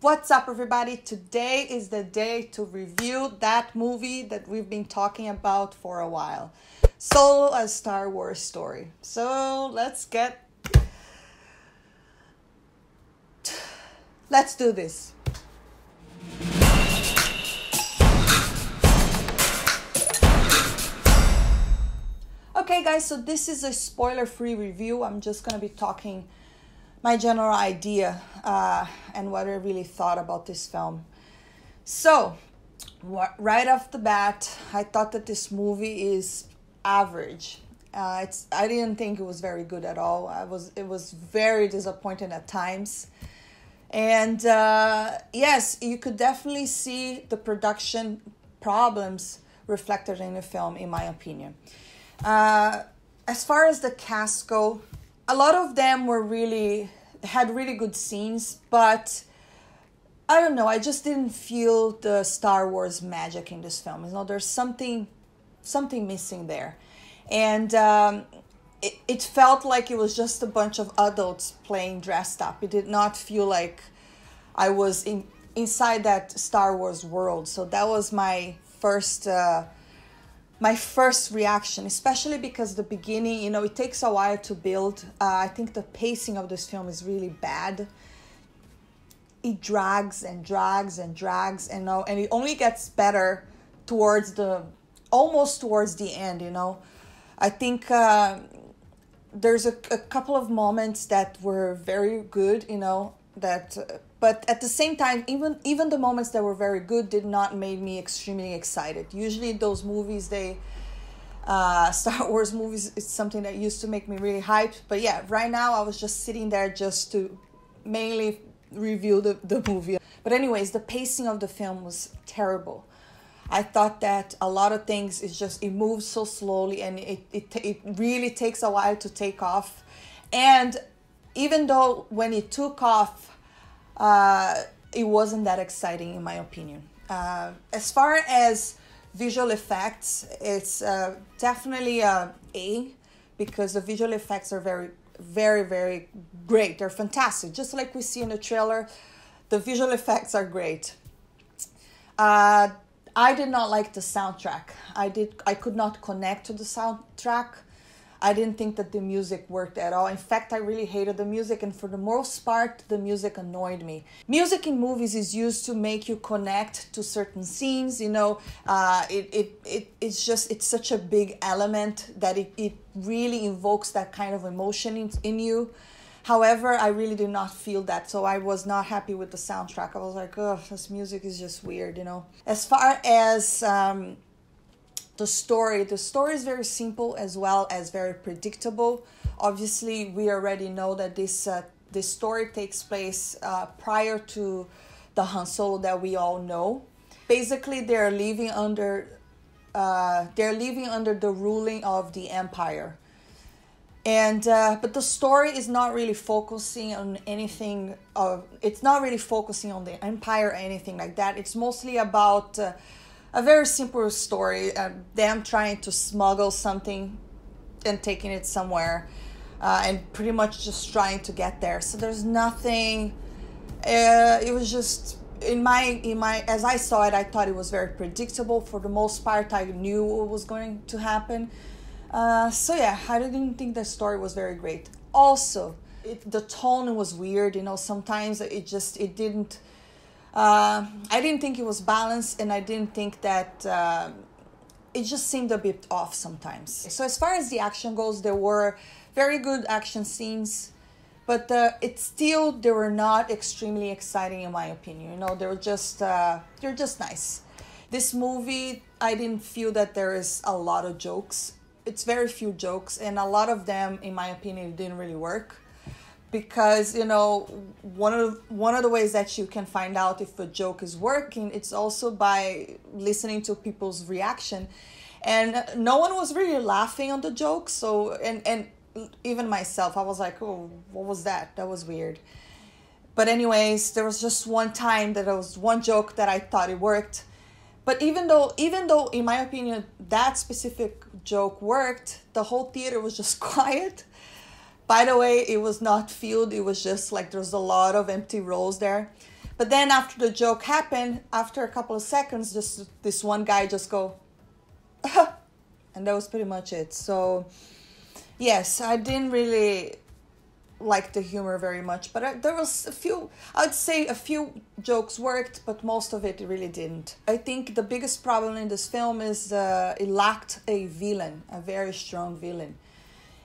What's up, everybody? Today is the day to review that movie that we've been talking about for a while. Solo: A Star Wars Story. So let's do this. Okay guys, so this is a spoiler-free review. I'm just going to be talking my general idea and what I really thought about this film. So, right off the bat, I thought that this movie is average. I didn't think it was very good at all. It was very disappointing at times. And yes, you could definitely see the production problems reflected in the film, in my opinion. As far as the cast go, a lot of them had really good scenes, but I don't know, I just didn't feel the Star Wars magic in this film. You know, there's something missing there. And it felt like it was just a bunch of adults playing dressed up. It did not feel like I was inside that Star Wars world. So that was my first reaction, especially because the beginning, you know, it takes a while to build. I think the pacing of this film is really bad. It drags and drags and drags, and it only gets better almost towards the end, you know. I think there's a couple of moments that were very good, you know, but at the same time, even the moments that were very good did not make me extremely excited. Usually those movies, Star Wars movies, it's something that used to make me really hyped. But yeah, right now I was just sitting there just to mainly review the movie. But anyways, the pacing of the film was terrible. I thought that a lot of things, it moves so slowly, and it really takes a while to take off. And even though when it took off, it wasn't that exciting, in my opinion. As far as visual effects, it's definitely a A, because the visual effects are very, very, very great. They're fantastic. Just like we see in the trailer, the visual effects are great. I did not like the soundtrack. I could not connect to the soundtrack. I didn't think that the music worked at all. In fact, I really hated the music, and for the most part, the music annoyed me. Music in movies is used to make you connect to certain scenes, you know. It's such a big element that it really invokes that kind of emotion in you. However, I really did not feel that, so I was not happy with the soundtrack. I was like, oh, this music is just weird, you know. As far as the story is very simple as well as very predictable. Obviously, we already know that this story takes place prior to the Han Solo that we all know. Basically, they're living under the ruling of the Empire. And but the story is not really focusing on anything. It's not really focusing on the Empire or anything like that. It's mostly about a very simple story, them trying to smuggle something and taking it somewhere, and pretty much just trying to get there. So there's nothing. It was just as I saw it, I thought it was very predictable. For the most part, I knew what was going to happen. So yeah, I didn't think the story was very great. Also, the tone was weird. You know, sometimes it didn't. I didn't think it was balanced, and I didn't think that it just seemed a bit off sometimes. So as far as the action goes, there were very good action scenes, but they were not extremely exciting, in my opinion. You know, they're just nice. This movie, I didn't feel that there is a lot of jokes. It's very few jokes, and a lot of them, in my opinion, didn't really work. Because, you know, one of the ways that you can find out if a joke is working, it's also by listening to people's reaction. And no one was really laughing on the joke. So, and even myself, I was like, oh, what was that? That was weird. But anyways, there was just one time that there was one joke that I thought it worked. But even though, in my opinion, that specific joke worked, the whole theater was just quiet. By the way, it was not filled. It was just like there was a lot of empty rows there. But then after the joke happened, after a couple of seconds, just this one guy just go, and that was pretty much it. So yes, I didn't really like the humor very much, but there was a few, I'd say a few jokes worked, but most of it really didn't. I think the biggest problem in this film is it lacked a villain, a very strong villain.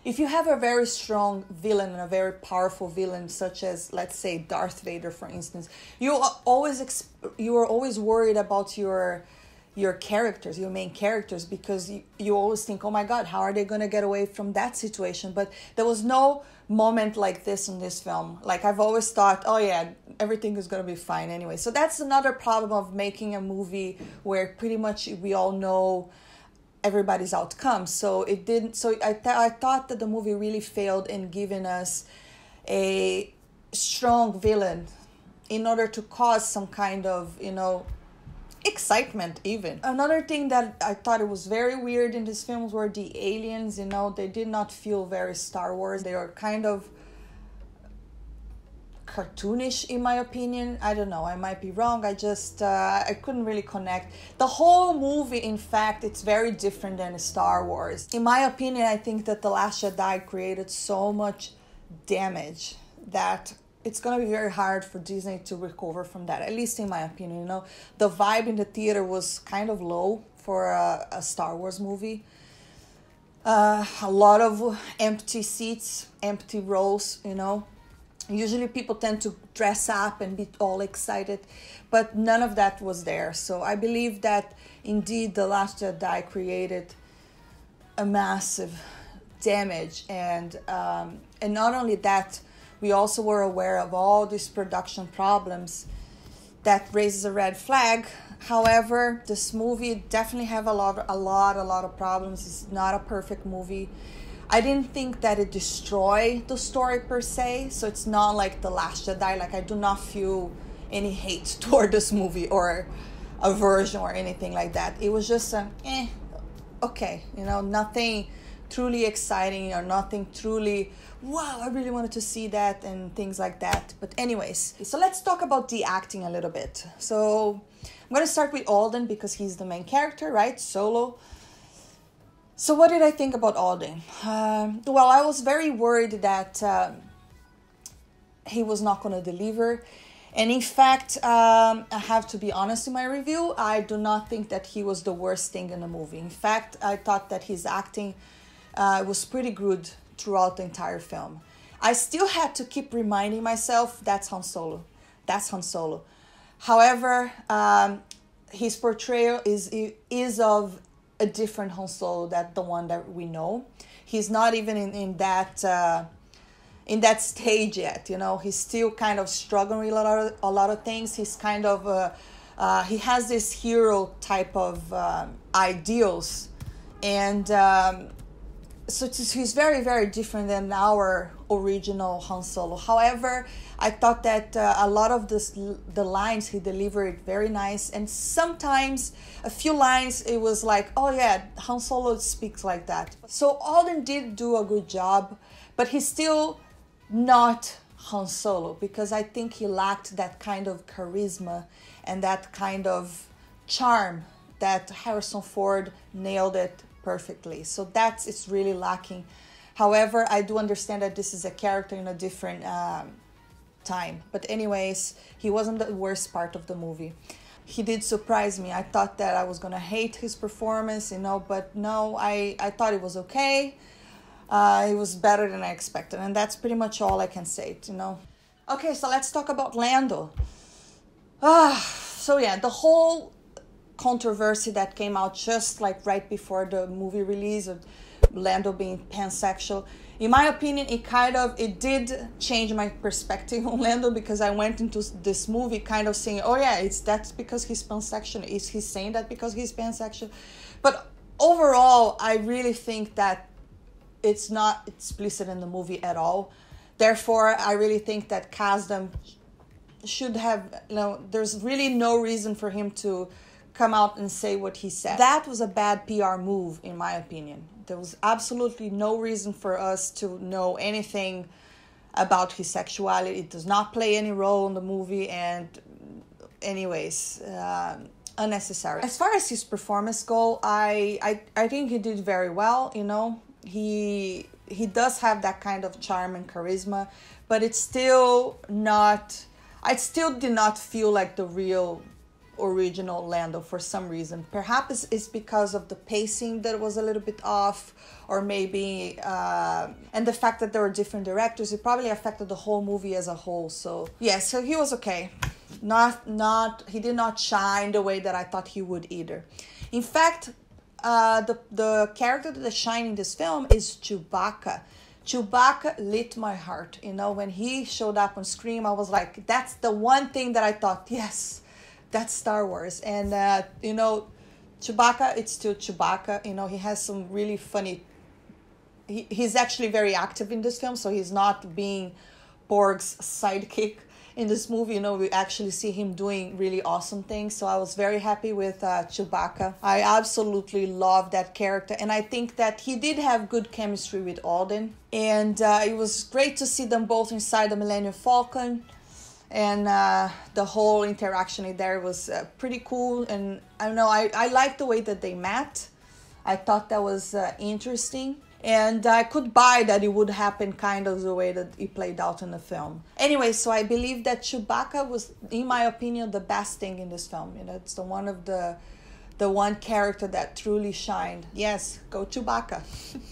If you have a very strong villain and a very powerful villain, such as, let's say, Darth Vader, for instance, you are always worried about your characters, your main characters, because you always think, oh my God, how are they going to get away from that situation? But there was no moment like this in this film. Like, I've always thought, oh yeah, everything is going to be fine anyway. So that's another problem of making a movie where pretty much we all know everybody's outcome. So it didn't. So I thought that the movie really failed in giving us a strong villain in order to cause some kind of, excitement even. Another thing that I thought it was very weird in this film were the aliens. They did not feel very Star Wars. They were kind of cartoonish, in my opinion. I don't know, I might be wrong. I couldn't really connect. The whole movie, in fact, it's very different than Star Wars. In my opinion, I think that The Last Jedi created so much damage that it's going to be very hard for Disney to recover from that, at least in my opinion. The vibe in the theater was kind of low for a Star Wars movie. A lot of empty seats, empty rows, Usually people tend to dress up and be all excited, but none of that was there. So I believe that indeed The Last Jedi created a massive damage. And not only that, we also were aware of all these production problems that raises a red flag. However, this movie definitely have a lot of problems. It's not a perfect movie. I didn't think that it destroyed the story per se, so it's not like The Last Jedi. Like, I do not feel any hate toward this movie or aversion or anything like that. It was just okay, nothing truly exciting or nothing truly, wow, I really wanted to see that and things like that. But anyways, so let's talk about the acting a little bit. So I'm going to start with Alden because he's the main character, right? Solo. So what did I think about Alden? Well, I was very worried that he was not going to deliver. And in fact, I have to be honest in my review, I do not think that he was the worst thing in the movie. In fact, I thought that his acting was pretty good throughout the entire film. I still had to keep reminding myself, that's Han Solo. That's Han Solo. However, his portrayal is of a different Han Solo than the one that we know. He's not even in that stage yet. He's still kind of struggling with a lot of things. He's kind of he has this hero type of ideals, and so he's very, very different than our original Han Solo. However, I thought that a lot of the lines he delivered very nice, and sometimes a few lines it was like, oh yeah, Han Solo speaks like that. So Alden did do a good job, but he's still not Han Solo because I think he lacked that kind of charisma and that kind of charm that Harrison Ford nailed it perfectly. So it's really lacking. However, I do understand that this is a character in a different time. But anyways, he wasn't the worst part of the movie. He did surprise me. I thought that I was gonna hate his performance, but no, I thought it was okay. It was better than I expected, and that's pretty much all I can say, Okay, so let's talk about Lando. So yeah, the whole controversy that came out just like right before the movie release of Lando being pansexual, in my opinion, it did change my perspective on Lando, because I went into this movie kind of saying, oh yeah, that's because he's pansexual. Is he saying that because he's pansexual? But overall, I really think that it's not explicit in the movie at all. Therefore, I really think that Kasdan should have, there's really no reason for him to come out and say what he said. That was a bad PR move, in my opinion. There was absolutely no reason for us to know anything about his sexuality. It does not play any role in the movie, and anyways, unnecessary. As far as his performance go, I think he did very well. You know, he does have that kind of charm and charisma, but it's still not. I still did not feel like the real original Lando for some reason. Perhaps it's because of the pacing that was a little bit off, or maybe and the fact that there were different directors. It probably affected the whole movie as a whole. So yeah, so he was okay. He did not shine the way that I thought he would either. In fact, the character that shined in this film is Chewbacca. Chewbacca lit my heart. You know, when he showed up on screen, I was like, that's the one thing that I thought, yes, that's Star Wars. And you know, Chewbacca, it's still Chewbacca. You know, he has some really funny. He's actually very active in this film, so he's not being Borg's sidekick in this movie. You know, we actually see him doing really awesome things. So I was very happy with Chewbacca. I absolutely love that character. And I think that he did have good chemistry with Alden. And it was great to see them both inside the Millennium Falcon. And the whole interaction there was pretty cool. And I don't know, I liked the way that they met. I thought that was interesting. And I could buy that it would happen kind of the way that it played out in the film. Anyway, so I believe that Chewbacca was, in my opinion, the best thing in this film. You know, it's the one character that truly shined. Yes, go Chewbacca.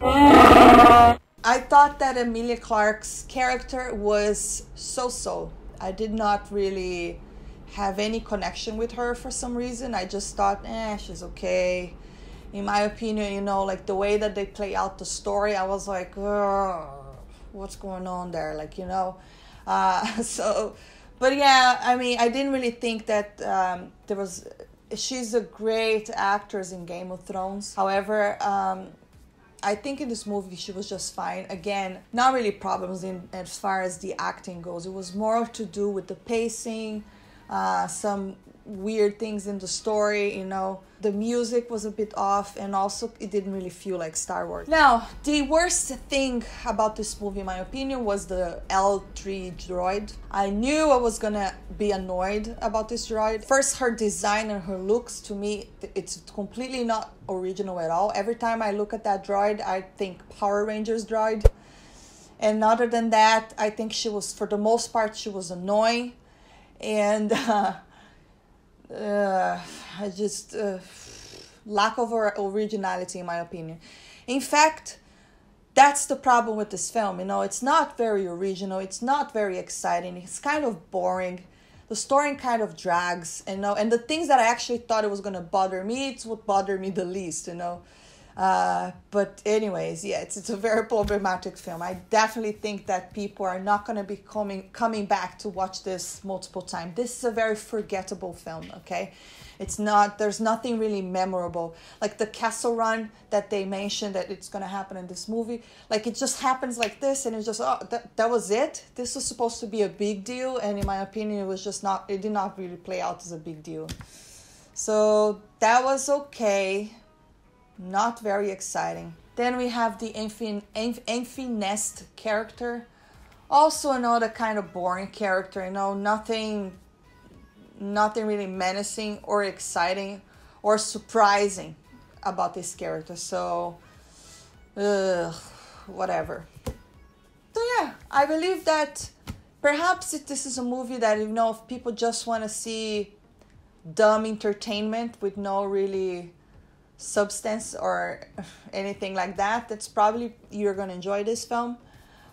I thought that Emilia Clarke's character was so-so. I did not really have any connection with her for some reason. I just thought, she's okay. In my opinion, you know, like the way that they play out the story, I was like, what's going on there? Like, you know, but yeah, I mean, I didn't really think that she's a great actress in Game of Thrones. However, I think in this movie she was just fine. Again, not really problems as far as the acting goes. It was more to do with the pacing, some weird things in the story, you know. The music was a bit off, and also it didn't really feel like Star Wars. Now, the worst thing about this movie, in my opinion, was the L3 droid. I knew I was gonna be annoyed about this droid. First, her design and her looks, to me, it's completely not original at all. Every time I look at that droid, I think Power Rangers droid. And other than that, I think she was, for the most part, she was annoying. And I just lack of originality, in my opinion. In fact, that's the problem with this film. You know, it's not very original. It's not very exciting. It's kind of boring. The story kind of drags, you know. And the things that I actually thought it was gonna bother me, it's what bothered me the least, you know. But anyways, yeah, it's a very problematic film. I definitely think that people are not going to be coming back to watch this multiple times. This is a very forgettable film, okay? It's not, there's nothing really memorable. Like the castle run that they mentioned that it's going to happen in this movie, like it just happens like this, and it's just, that was it? This was supposed to be a big deal, and in my opinion, it was just not, it did not really play out as a big deal. So that was okay. Not very exciting. Then we have the Enfy Nest character. Also another kind of boring character, you know, nothing really menacing or exciting or surprising about this character. So, whatever. So yeah, I believe that perhaps this is a movie that, you know, if people just want to see dumb entertainment with no really substance or anything like that, that's probably, you're gonna enjoy this film.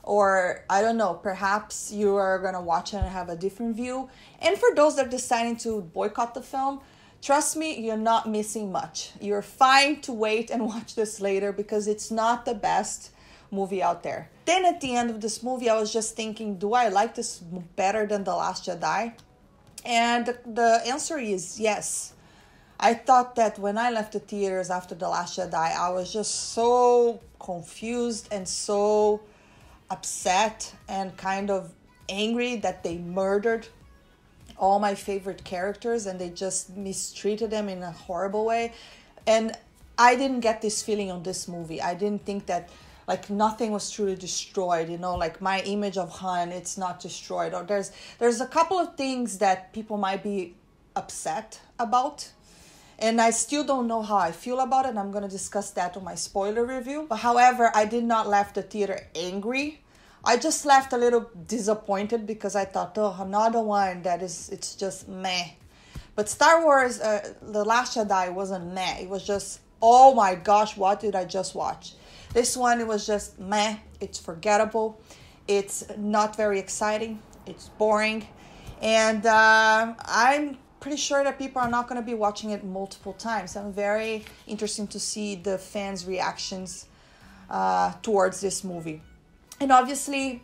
Or I don't know, perhaps you are gonna watch it and have a different view. And for those that are deciding to boycott the film, trust me, you're not missing much. You're fine to wait and watch this later, because it's not the best movie out there. Then at the end of this movie, I was just thinking, do I like this better than The Last Jedi? And the answer is yes. I thought that when I left the theaters after The Last Jedi, I was just so confused and so upset and kind of angry that they murdered all my favorite characters and they just mistreated them in a horrible way. And I didn't get this feeling on this movie. I didn't think that, like, nothing was truly destroyed, you know, like my image of Han, it's not destroyed. Or there's a couple of things that people might be upset about. And I still don't know how I feel about it. I'm going to discuss that on my spoiler review. But however, I did not leave the theater angry. I just left a little disappointed because I thought, oh, another one that is, it's just meh. But Star Wars, The Last Jedi wasn't meh. It was just, oh my gosh, what did I just watch? This one, it was just meh. It's forgettable. It's not very exciting. It's boring. And I'm pretty sure that people are not going to be watching it multiple times. I'm very interested to see the fans' reactions towards this movie. And obviously,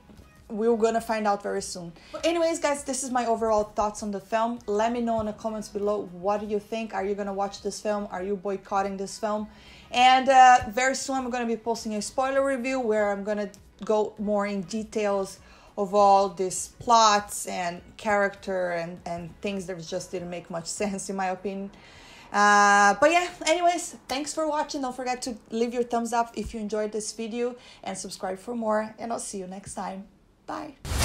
we're going to find out very soon. But anyways, guys, this is my overall thoughts on the film. Let me know in the comments below, what do you think? Are you going to watch this film? Are you boycotting this film? And very soon, I'm going to be posting a spoiler review where I'm going to go more in details of all these plots and character and things that just didn't make much sense in my opinion. But yeah, anyways, thanks for watching. Don't forget to leave your thumbs up if you enjoyed this video and subscribe for more, and I'll see you next time. Bye.